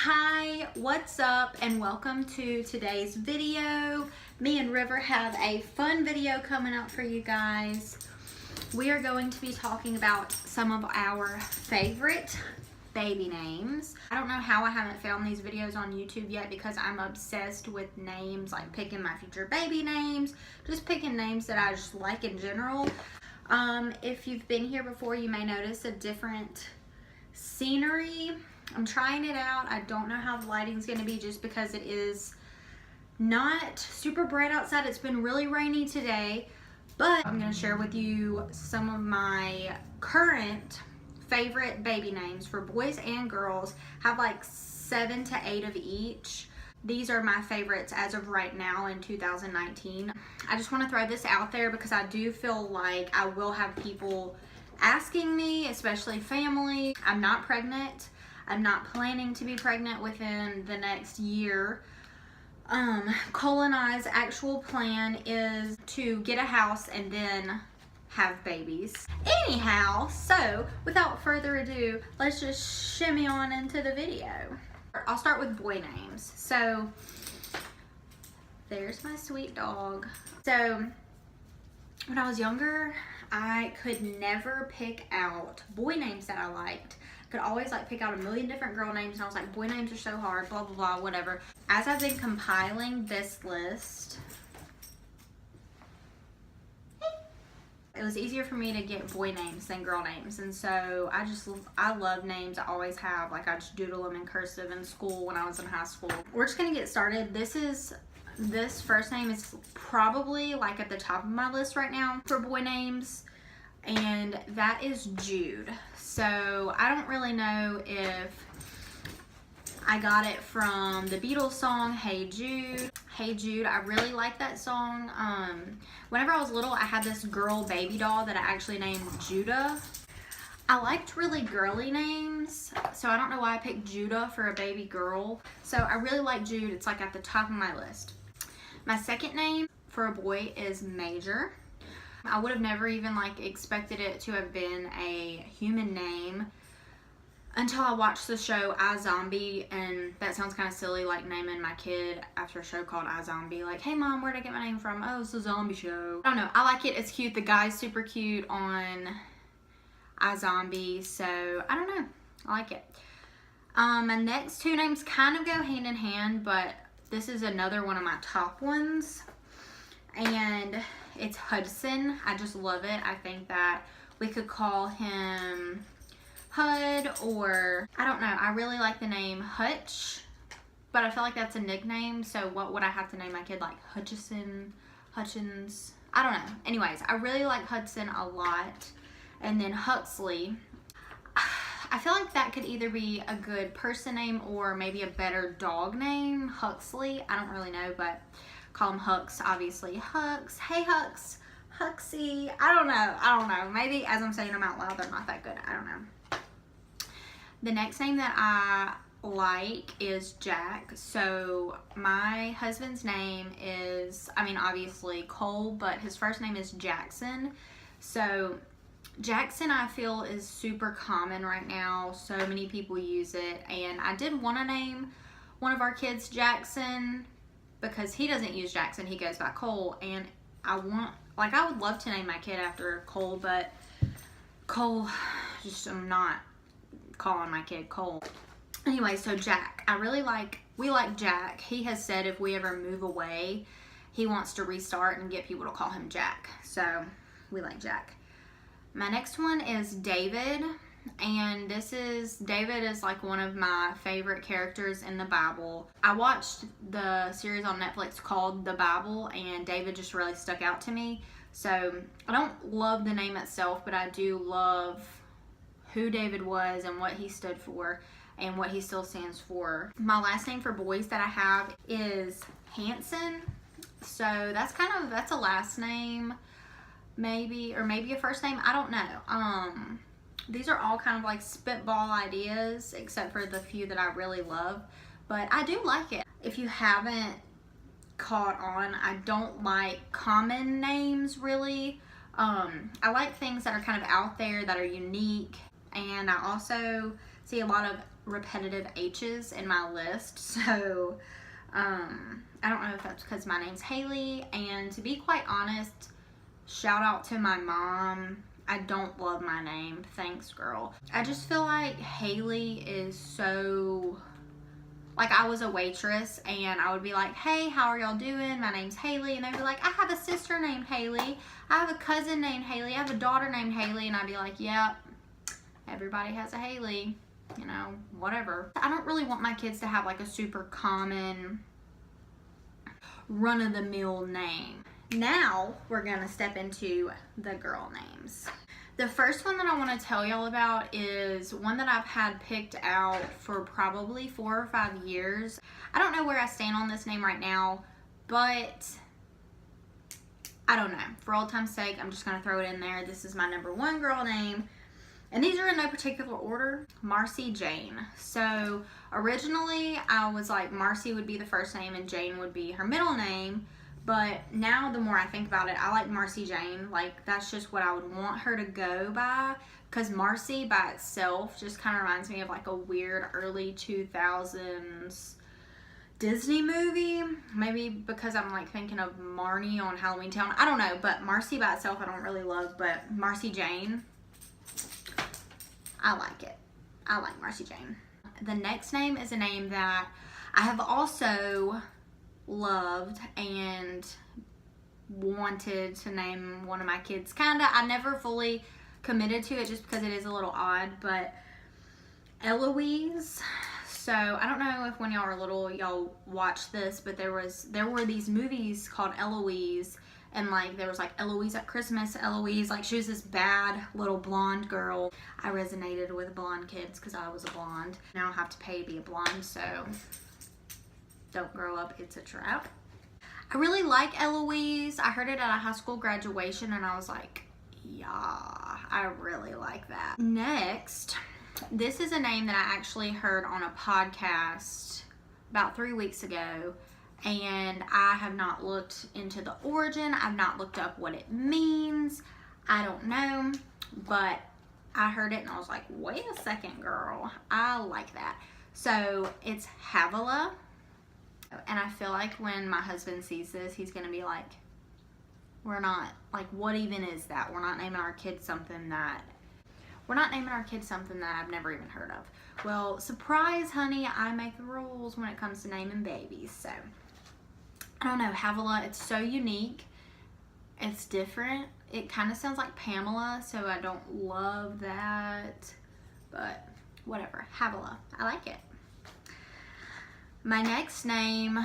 Hi, what's up, and welcome to today's video. Me and River have a fun video coming up for you guys. We are going to be talking about some of our favorite baby names. I don't know how I haven't found these videos on YouTube yet because I'm obsessed with names, like picking my future baby names, just picking names that I just like in general. If you've been here before, you may notice a different scenery. I'm trying it out. I don't know how the lighting's going to be just because it is not super bright outside. It's been really rainy today, but I'm going to share with you some of my current favorite baby names for boys and girls. I have like 7 to 8 of each. These are my favorites as of right now in 2019. I just want to throw this out there because I do feel like I will have people asking me, especially family. I'm not pregnant. I'm not planning to be pregnant within the next year. Cole and I's actual plan is to get a house and then have babies. Anyhow, so without further ado, let's just shimmy on into the video. I'll start with boy names. So there's my sweet dog. So when I was younger, I could never pick out boy names that I liked. Could always like pick out a million different girl names, and I was like, boy names are so hard, blah blah blah, whatever. As I've been compiling this list, it was easier for me to get boy names than girl names, and so I love names. I always have. Like, I just doodle them in cursive in school when I was in high school. We're just gonna get started. This first name is probably like at the top of my list right now for boy names, and that is Jude. So I don't really know if I got it from the Beatles song, Hey Jude. Hey Jude, I really like that song. Whenever I was little, I had this girl baby doll that I actually named Judah. I liked really girly names, so I don't know why I picked Judah for a baby girl. So I really like Jude. It's like at the top of my list. My second name for a boy is Major. I would have never even like expected it to have been a human name until I watched the show iZombie, and that sounds kind of silly, like naming my kid after a show called iZombie. Like, hey mom, where'd I get my name from? Oh, it's a zombie show. I don't know. I like it. It's cute. The guy's super cute on iZombie, so I don't know. I like it. My next two names kind of go hand in hand, but this is another one of my top ones, and it's Hudson. I just love it. I think that we could call him Hud, or I don't know. I really like the name Hutch, but I feel like that's a nickname. So what would I have to name my kid? Like Hutchison, Hutchins? I don't know. Anyways, I really like Hudson a lot. And then Huxley. I feel like that could either be a good person name or maybe a better dog name. Huxley. I don't really know, but call him Hux, obviously. Hux. Hey, Hux. Huxie. I don't know. Maybe as I'm saying them out loud, they're not that good. I don't know. The next name that I like is Jack. So my husband's name is, obviously Cole, but his first name is Jackson. So Jackson, I feel, is super common right now. So many people use it, and I did want to name one of our kids Jackson because he doesn't use Jackson. He goes by Cole, and I would love to name my kid after Cole, but Cole, I'm not calling my kid Cole. Anyway, so Jack, we like Jack. He has said if we ever move away, he wants to restart and get people to call him Jack. So we like Jack. My next one is David, and David is like one of my favorite characters in the Bible. I watched the series on Netflix called The Bible, and David just really stuck out to me. So I don't love the name itself, but I do love who David was and what he stood for and what he still stands for. My last name for boys that I have is Hanson. So that's a last name. Maybe a first name, I don't know. These are all kind of like spitball ideas, except for the few that I really love, but I do like it. If you haven't caught on, I don't like common names really. I like things that are kind of out there, that are unique, and I also see a lot of repetitive H's in my list. So I don't know if that's because my name's Haley. And to be quite honest, shout out to my mom. I don't love my name. Thanks, girl. I just feel like Haley is so... Like, I was a waitress, and I would be like, hey, how are y'all doing? My name's Haley. And they'd be like, I have a sister named Haley. I have a cousin named Haley. I have a daughter named Haley. And I'd be like, yep, everybody has a Haley. You know, whatever. I don't really want my kids to have, like, a super common, run-of-the-mill name. Now, we're going to step into the girl names. The first one that I want to tell y'all about is one that I've had picked out for probably 4 or 5 years. I don't know where I stand on this name right now, but I don't know. For old time's sake, I'm just going to throw it in there. This is my number 1 girl name. And these are in no particular order. Marcy Jane. So originally I was like Marcy would be the first name and Jane would be her middle name. But now the more I think about it, I like Marcy Jane. Like, that's just what I would want her to go by. Because Marcy by itself just kind of reminds me of like a weird early 2000s Disney movie. Maybe because I'm like thinking of Marnie on Halloween Town. I don't know. But Marcy by itself I don't really love. But Marcy Jane, I like it. I like Marcy Jane. The next name is a name that I have also loved and wanted to name one of my kids. Kinda, I never fully committed to it just because it is a little odd, but Eloise. So I don't know if when y'all were little y'all watched this, but there were these movies called Eloise, and like there was like Eloise at Christmas. Eloise, like she was this bad little blonde girl. I resonated with blonde kids because I was a blonde. Now I have to pay to be a blonde, so don't grow up, it's a trap. I really like Eloise. I heard it at a high school graduation and I was like, yeah, I really like that. Next, this is a name that I actually heard on a podcast about 3 weeks ago, and I have not looked into the origin. I've not looked up what it means. I don't know, but I heard it and I was like, wait a second, girl. I like that. So it's Havilah. And I feel like when my husband sees this, he's going to be like, we're not, like, what even is that? We're not naming our kids something that I've never even heard of. Well, surprise, honey, I make the rules when it comes to naming babies. So, I don't know, Havilah, it's so unique. It's different. It kind of sounds like Pamela, so I don't love that. But, whatever. Havilah. I like it. My next name,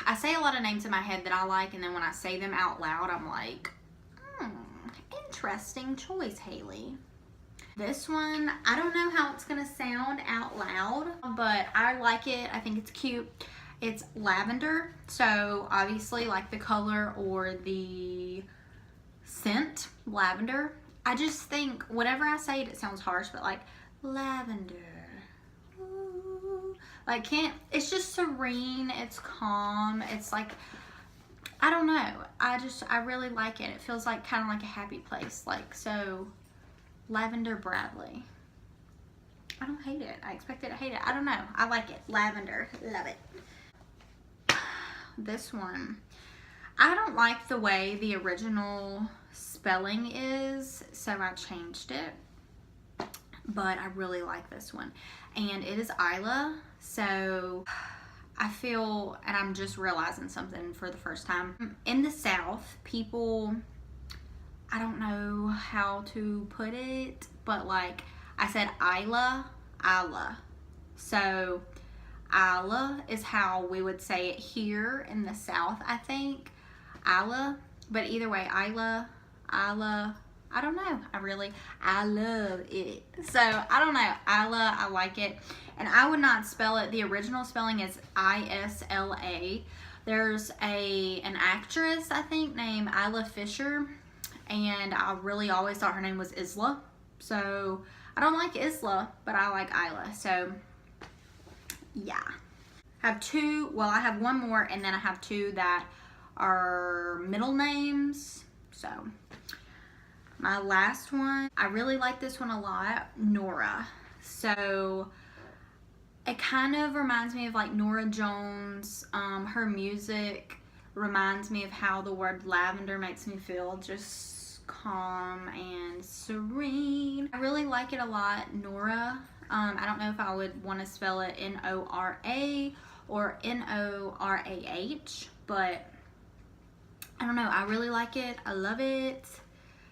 I say a lot of names in my head that I like, and then when I say them out loud, I'm like, interesting choice, Haley. This one, I don't know how it's going to sound out loud, but I like it. I think it's cute. It's lavender, so obviously like the color or the scent, lavender. I just think, whenever I say it, it sounds harsh, but like lavender. Like, it's just serene, it's calm, it's like, I don't know, I really like it. It feels like kind of like a happy place. Like, so, Lavender Bradley. I don't hate it. I expected to hate it. I don't know. I like it. Lavender. Love it. This one. I don't like the way the original spelling is, so I changed it. But I really like this one. And it is Isla. So I feel, and I'm just realizing something for the first time. In the South, people, I don't know how to put it, but like I said Isla. So Isla is how we would say it here in the South, I think. Isla. But either way, Isla. I don't know. I love it. So, I don't know. Isla, I like it. And I would not spell it. The original spelling is Isla. There's an actress, I think, named Isla Fisher. And I really always thought her name was Isla. So, I don't like Isla, but I like Isla. So, yeah. I have one more, and then I have 2 that are middle names. So, my last one, I really like this one a lot, Nora. So, It kind of reminds me of like Norah Jones. Her music reminds me of how the word lavender makes me feel, just calm and serene. I really like it a lot, Nora. I don't know if I would want to spell it N-O-R-A or N-O-R-A-H, but I don't know. I really like it. I love it.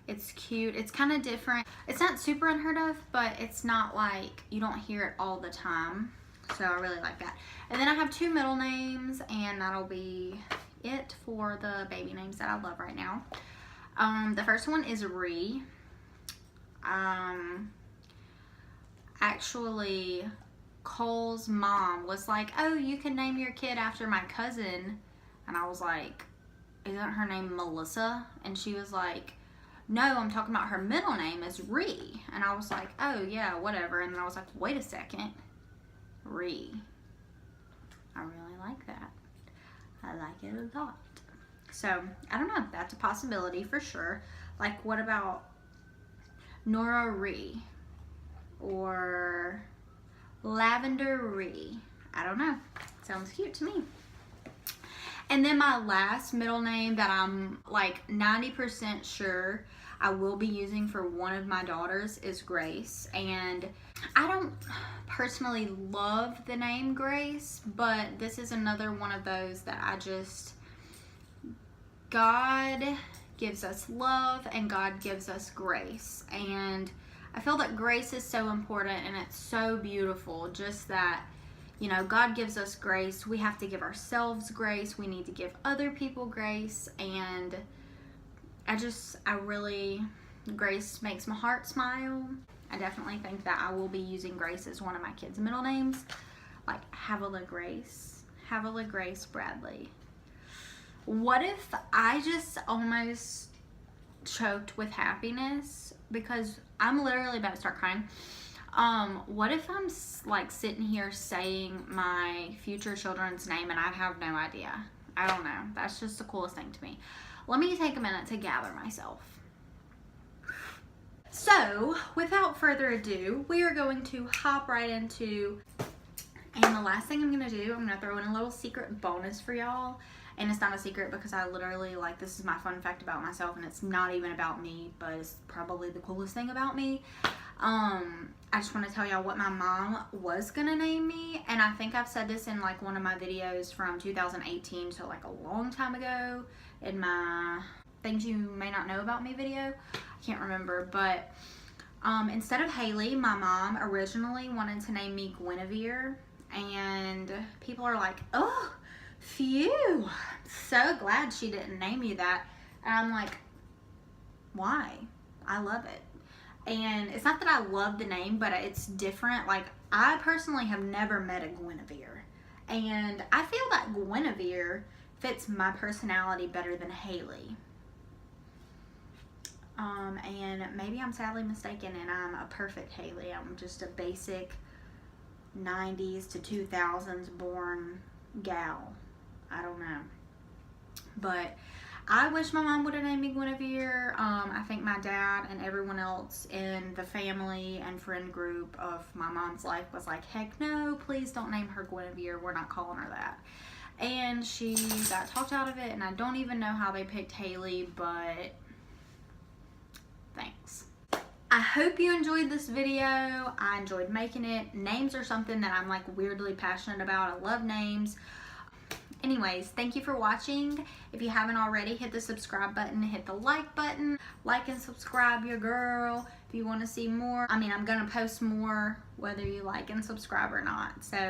It's cute. It's kind of different. It's not super unheard of, but it's not like you don't hear it all the time. So I really like that. And then I have 2 middle names, and that'll be it for the baby names that I love right now. The first one is Ree. Actually, Cole's mom was like, oh, you can name your kid after my cousin. And I was like, isn't her name Melissa? And she was like, no, I'm talking about her middle name is Ree. And I was like, oh yeah, whatever. And then I was like, wait a second. Ree. I really like that. I like it a lot. So, I don't know. That's a possibility for sure. Like, what about Nora Ree? Or Lavender Ree? I don't know. Sounds cute to me. And then my last middle name that I'm like 90% sure I will be using for one of my daughters is Grace. And I don't personally love the name Grace, but this is another one of those that I just, God gives us love and God gives us grace. And I feel that grace is so important and it's so beautiful. Just that, you know, God gives us grace. We have to give ourselves grace. We need to give other people grace. And Grace makes my heart smile. I definitely think that I will be using Grace as one of my kids' middle names. Like Havilah Grace. Havilah Grace Bradley. What if I just almost choked with happiness? Because I'm literally about to start crying. What if I'm like sitting here saying my future children's name and I have no idea? I don't know. That's just the coolest thing to me. Let me take a minute to gather myself. So, without further ado, we are going to hop right into, and the last thing I'm going to do, I'm going to throw in a little secret bonus for y'all. And it's not a secret because I literally, like, this is my fun fact about myself and it's not even about me, but it's probably the coolest thing about me. I just want to tell y'all what my mom was going to name me. And I think I've said this in, like, one of my videos from 2018, so, like, a long time ago in my Things You May Not Know About Me video. I can't remember, but instead of Haley, my mom originally wanted to name me Guinevere. And people are like, oh, phew, so glad she didn't name you that. And I'm like, why? I love it. And it's not that I love the name, but it's different. Like, I personally have never met a Guinevere. And I feel that Guinevere fits my personality better than Haley. And maybe I'm sadly mistaken and I'm a perfect Haley. I'm just a basic 90s to 2000s born gal. I don't know. But I wish my mom would have named me Guinevere. I think my dad and everyone else in the family and friend group of my mom's life was like, heck no, please don't name her Guinevere. We're not calling her that. And she got talked out of it, and I don't even know how they picked Haley, but thanks. I hope you enjoyed this video. I enjoyed making it. Names are something that I'm like weirdly passionate about. I love names. Anyways, thank you for watching. If you haven't already, hit the subscribe button, hit the like button. Like and subscribe your girl if you want to see more. I mean, I'm going to post more whether you like and subscribe or not. So,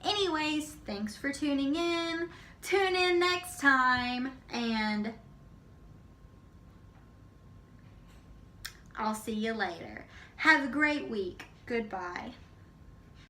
anyways, thanks for tuning in. Tune in next time, and I'll see you later. Have a great week. Goodbye.